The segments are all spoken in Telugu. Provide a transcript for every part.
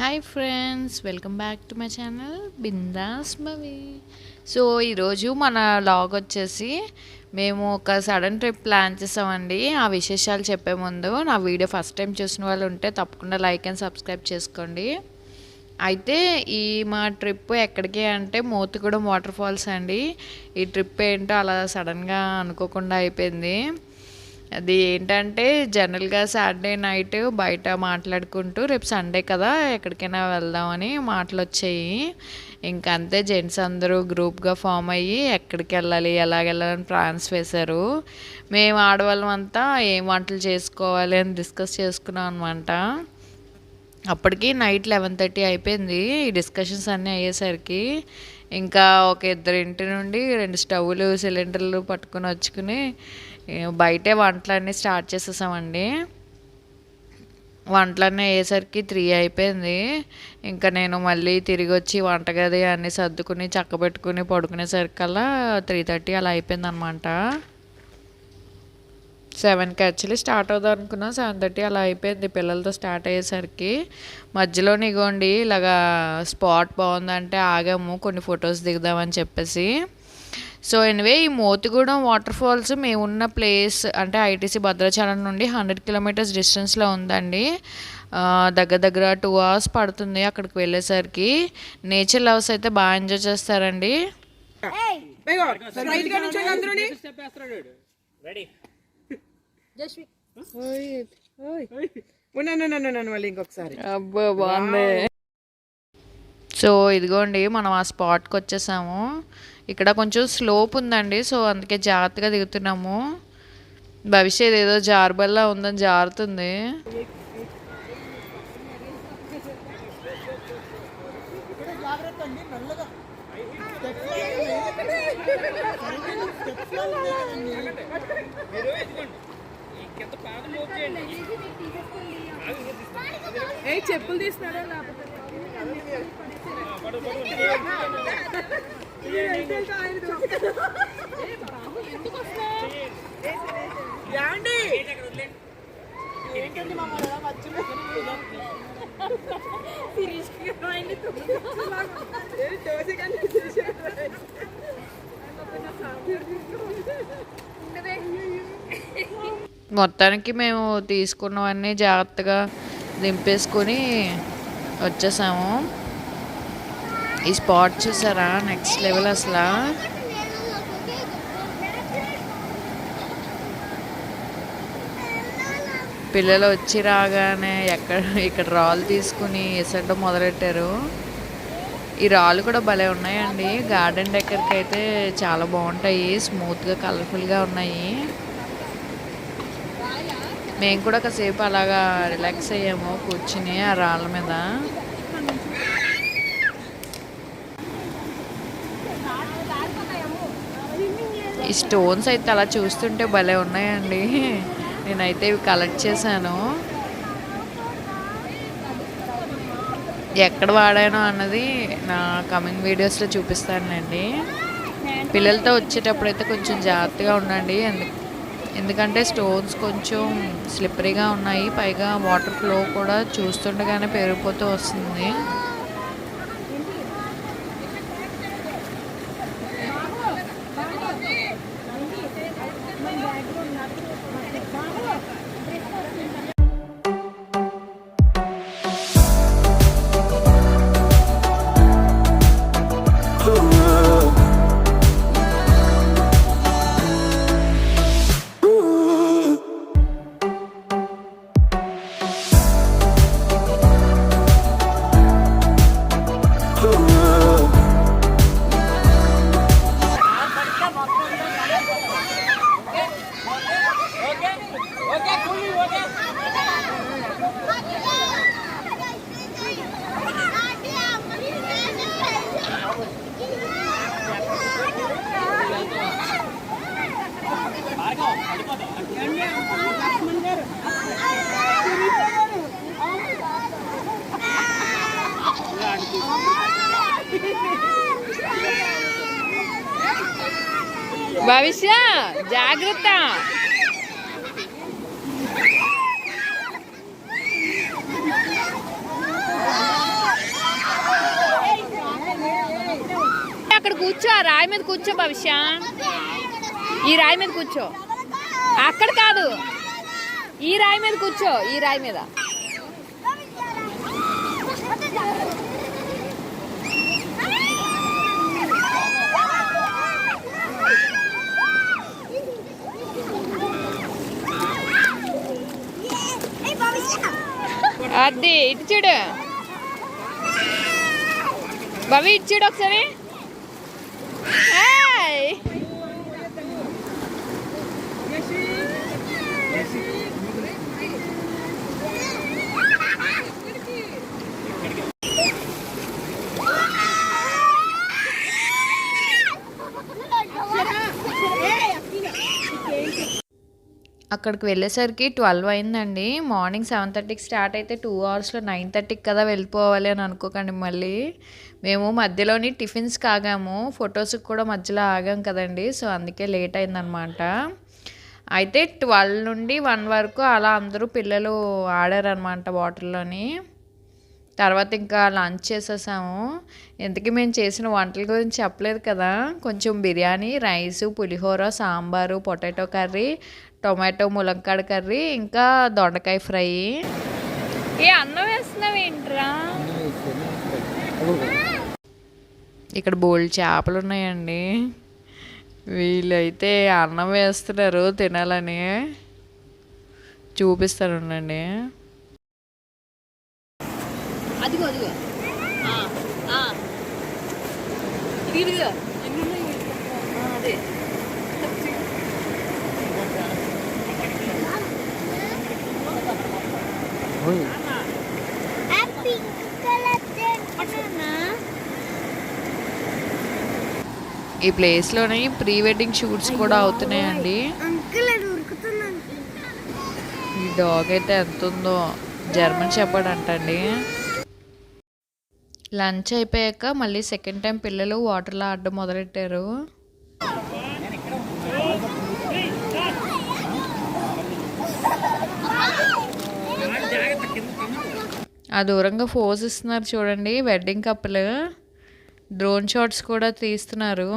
Hi friends, welcome back to my channel Bindaas Bhavi. So ఈరోజు మన లాగ్ వచ్చేసి మేము ఒక సడన్ ట్రిప్ ప్లాన్ చేసామండి. ఆ విశేషాలు చెప్పే ముందు నా వీడియో ఫస్ట్ టైం చూసిన వాళ్ళు ఉంటే తప్పకుండా లైక్ అండ్ సబ్స్క్రైబ్ చేసుకోండి. అయితే మా ట్రిప్ ఎక్కడికి అంటే మోతుగూడెం వాటర్ ఫాల్స్ అండి. ఈ ట్రిప్ ఏంటో అలా సడన్గా అనుకోకుండా అయిపోయింది. అది ఏంటంటే జనరల్గా సాటర్డే నైట్ బయట మాట్లాడుకుంటూ రేపు సండే కదా ఎక్కడికైనా వెళ్దామని మాటలు వచ్చాయి. ఇంకా అంతే జెంట్స్ అందరూ గ్రూప్గా ఫామ్ అయ్యి ఎక్కడికి వెళ్ళాలి ఎలాగెళ్ళాలని ప్లాన్స్ వేశారు. మేము ఆడవాళ్ళం అంతా ఏం వంటలు చేసుకోవాలి అని డిస్కస్ చేసుకున్నాం అనమాట. అప్పటికి నైట్ 11:30 అయిపోయింది. ఈ డిస్కషన్స్ అన్నీ అయ్యేసరికి ఇంకా ఒక ఇద్దరింటి నుండి 2 స్టవ్లు సిలిండర్లు పట్టుకుని వచ్చుకుని బయటే వంటలన్నీ స్టార్ట్ చేసేసామండి. వంటలన్నీ అయ్యేసరికి 3 అయిపోయింది. ఇంకా నేను మళ్ళీ తిరిగి వచ్చి వంటగది అన్నీ సర్దుకుని చక్కబెట్టుకుని పడుకునేసరికల్లా 3:30 అలా అయిపోయింది అనమాట. 7కి యాక్చువల్లీ స్టార్ట్ అవుదాం అనుకున్నాం. 7:30 అలా అయిపోయింది పిల్లలతో స్టార్ట్ అయ్యేసరికి. మధ్యలో ఇగోండి ఇలాగా స్పాట్ బాగుందంటే ఆగాము కొన్ని ఫొటోస్ దిగుదామని చెప్పేసి. సో ఎనివే ఈ మోతుగూడెం వాటర్ ఫాల్స్ మేము ఉన్న ప్లేస్ అంటే ఐటీసీ భద్రాచలం నుండి 100 కిలోమీటర్స్ డిస్టెన్స్లో ఉందండి. దగ్గర 2 hours పడుతుంది అక్కడికి వెళ్ళేసరికి. నేచర్ లవర్స్ అయితే బాగా ఎంజాయ్ చేస్తారండి. సో ఇదిగోండి మనం ఆ స్పాట్కి వచ్చేసాము. ఇక్కడ కొంచెం స్లోప్ ఉందండి, సో అందుకే జాగ్రత్తగా దిగుతున్నాము. భవిష్యత్ ఏదో జారుబల్లా ఉందని జారుతుంది. చెప్పులు తీసినారా ఏంటండి మమ్మల్ని మొత్తానికి మేము తీసుకున్నవన్నీ జాగ్రత్తగా దింపేసుకొని వచ్చేసాము. ఈ స్పాట్ చూసారా, నెక్స్ట్ లెవెల్ అసలు. పిల్లలు వచ్చి రాగానే ఇక్కడ రాళ్ళు తీసుకుని ఎసడ్డం మొదలెట్టారు. ఈ రాళ్ళు కూడా భలే ఉన్నాయండి. గార్డెన్ డెకర్కి అయితే చాలా బాగుంటాయి, స్మూత్గా కలర్ఫుల్గా ఉన్నాయి. మేము కూడా కాసేపు అలాగా రిలాక్స్ అయ్యాము కూర్చుని ఆ రాళ్ళ మీద. ఈ స్టోన్స్ అయితే అలా చూస్తుంటే భలే ఉన్నాయండి. నేనైతే ఇవి కలెక్ట్ చేశాను. ఎక్కడ వాడానో అన్నది నా కమింగ్ వీడియోస్లో చూపిస్తానండి. పిల్లలతో వచ్చేటప్పుడు అయితే కొంచెం జాగ్రత్తగా ఉండండి, ఎందుకంటే స్టోన్స్ కొంచెం స్లిప్పరీగా ఉన్నాయి. పైగా వాటర్ ఫ్లో కూడా చూస్తుండగానే పెరిగిపోతూ వస్తుంది. భవిష్య జాగ్రత్త. రాయి మీద కూర్చో భవిష్య, ఈ రాయి మీద కూర్చో. అక్కడ కాదు, ఈ రాయి మీద కూర్చో, ఈ రాయి మీద. అది ఇటు చూడు భవి, ఇటు చూడు ఒకసారి. అక్కడికి వెళ్ళేసరికి 12 అయిందండి. మార్నింగ్ 7:30కి స్టార్ట్ అయితే 2 అవర్స్లో 9:30కి కదా వెళ్ళిపోవాలి అని అనుకోకండి. మళ్ళీ మేము మధ్యలోని టిఫిన్స్కి ఆగాము, ఫొటోస్కి కూడా మధ్యలో ఆగాం కదండి. సో అందుకే లేట్ అయిందనమాట. అయితే 12 నుండి 1 వరకు అలా అందరూ పిల్లలు ఆడారనమాట వాటర్లోని. తర్వాత ఇంకా లంచ్ చేసేసాము. ఇంతకీ మేము చేసిన వంటల గురించి చెప్పలేదు కదా. కొంచెం బిర్యానీ, రైసు, పులిహోర, సాంబారు, పొటాటో కర్రీ, టొమాటో ములంకాడ కర్రీ, ఇంకా దొండకాయ ఫ్రై. ఏ అన్నం వేస్తున్నావు ఏంట్రా? ఇక్కడ బోల్డ్ చేపలు ఉన్నాయండి. వీళ్ళైతే అన్నం వేస్తున్నారు తినాలని. చూపిస్తాను ఉండండి. అదిగో అదిగో ఇదిగో అదే ఈ ప్లేస్లోనే ప్రీ వెడ్డింగ్ షూట్స్ కూడా అవుతున్నాయండి. ఈ డాగ్ అయితే ఎంత ఉందో, జర్మన్ షెపర్డ్ అంటండి. లంచ్ అయిపోయాక మళ్ళీ సెకండ్ టైం పిల్లలు వాటర్లో ఆడడం మొదలెట్టారు. ఆ దూరంగా ఫోజ్ ఇస్తున్నారు చూడండి వెడ్డింగ్ కప్పులు. డ్రోన్ షాట్స్ కూడా తీస్తున్నారు.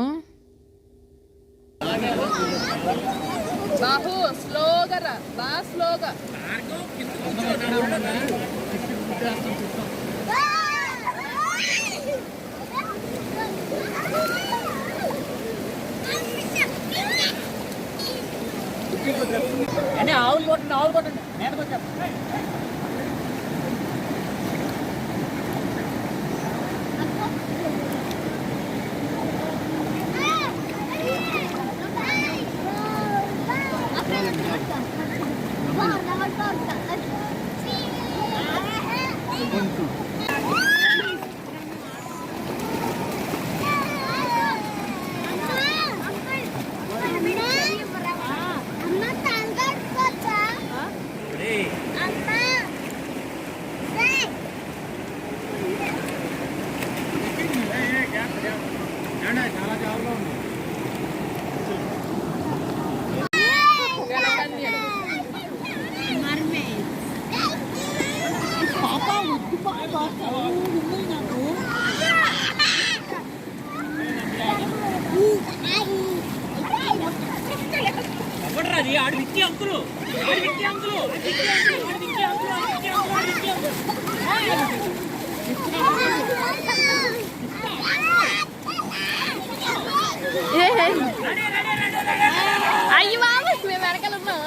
అయ్యి బాబు మేము వెనకాల ఉన్నాం.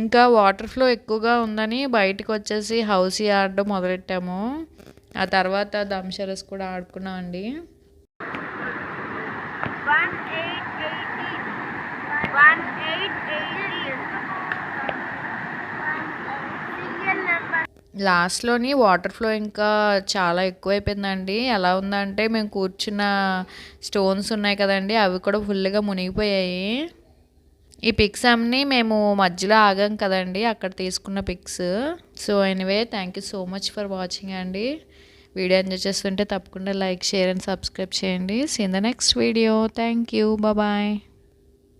ఇంకా వాటర్ ఫ్లో ఎక్కువగా ఉందని బయటకు వచ్చేసి హౌసీ ఆడడం మొదలెట్టాము. ఆ తర్వాత దంషరస్ కూడా ఆడుకున్నాం అండి. లాస్ట్లోని వాటర్ ఫ్లో ఇంకా చాలా ఎక్కువైపోయిందండి. ఎలా ఉందంటే మేము కూర్చున్న స్టోన్స్ ఉన్నాయి కదండి, అవి కూడా ఫుల్గా మునిగిపోయాయి. ఈ పిక్స్ అన్నీ మేము మధ్యలో ఆగాం కదండి, అక్కడ తీసుకున్న pics. So anyway thank you so much for watching అండి. వీడియో ఎంజాయ్ చేస్తుంటే తప్పకుండా లైక్, షేర్ అండ్ సబ్స్క్రైబ్ చేయండి. See in the next video. Thank you. Bye.